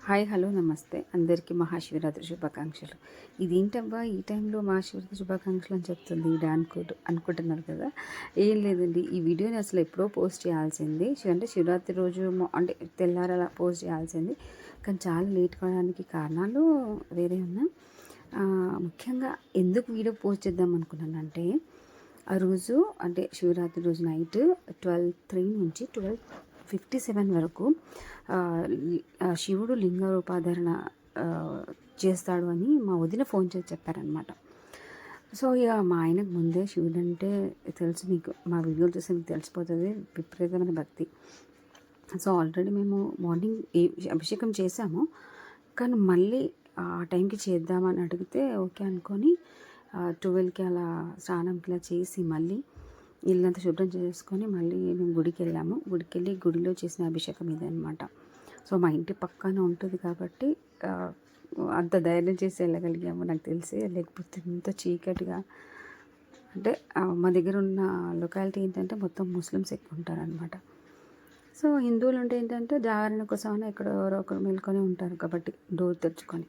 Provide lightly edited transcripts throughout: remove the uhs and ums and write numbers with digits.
Hi hello నమస్తే అందరికీ మహాశివరాత్రి శుభాకాంక్షలు. ఇదేంటబ్బా ఈ టైంలో మహాశివరాత్రి శుభాకాంక్షలు అని చెప్తుంది ఈడ అనుకుంటున్నారు కదా. ఏం లేదండి, ఈ వీడియోని అసలు ఎప్పుడో పోస్ట్ చేయాల్సింది, అంటే శివరాత్రి రోజు అంటే తెల్లారలా పోస్ట్ చేయాల్సింది, కానీ చాలా లేట్ కావడానికి కారణాలు వేరే ఉన్నా. ముఖ్యంగా ఎందుకు వీడియో పోస్ట్ చేద్దాం అనుకున్నానంటే, ఆ రోజు అంటే శివరాత్రి రోజు నైట్ 12:03 నుంచి 12:57 వరకు శివుడు లింగ రూపాధారణ చేస్తాడు అని మా వదిన ఫోన్ చేసి చెప్పారనమాట. సో ఇక మా ఆయనకు ముందే శివుడు అంటే తెలుసు, మీకు మా వీడియోలు చూస్తే మీకు తెలిసిపోతుంది, విపరీతమైన భక్తి. సో ఆల్రెడీ మేము మార్నింగ్ అభిషేకం చేసాము, కానీ మళ్ళీ ఆ టైంకి చేద్దామని అడిగితే ఓకే అనుకొని 12కి అలా స్నానంకి ఇలా చేసి మళ్ళీ ఇల్లంతా శుభ్రం చేసుకొని మళ్ళీ మేము గుడికి వెళ్ళాము. గుడికి వెళ్ళి గుడిలో చేసిన అభిషేకం ఇదే అనమాట. సో మా ఇంటి పక్కన ఉంటుంది కాబట్టి అంత ధైర్యం చేసి వెళ్ళగలిగాము, నాకు తెలిసి. లేకపోతే ఇంత చీకటిగా, అంటే మా దగ్గర ఉన్న లొకాలిటీ ఏంటంటే మొత్తం ముస్లిమ్స్ ఎక్కువ ఉంటారనమాట. సో హిందువులు ఉంటే ఏంటంటే జాగరణ కోసం ఎక్కడో ఎవరో ఒకరు మేల్కొని ఉంటారు కాబట్టి డోర్ తెరుచుకొని.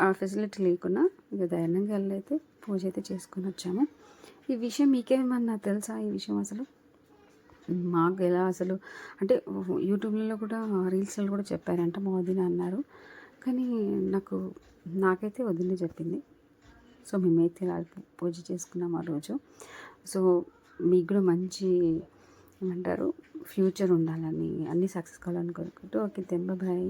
ఆ ఫెసిలిటీ లేకున్నా ఇక ధైర్యంగా వెళ్ళైతే పూజ అయితే చేసుకొని వచ్చాము. ఈ విషయం మీకేమన్నా తెలుసా? ఈ విషయం అసలు మాకు ఎలా అసలు అంటే యూట్యూబ్లలో కూడా రీల్స్లో కూడా చెప్పారంట, మా వదిన అన్నారు, కానీ నాకైతే వదిన చెప్పింది. సో మేమైతే ఇలా పూజ చేసుకున్నాం ఆ రోజు. సో మీకు కూడా మంచి ఏమంటారు ఫ్యూచర్ ఉండాలని, అన్నీ సక్సెస్ కావాలని కోరుకుంటూ ఓకే, బాయ్.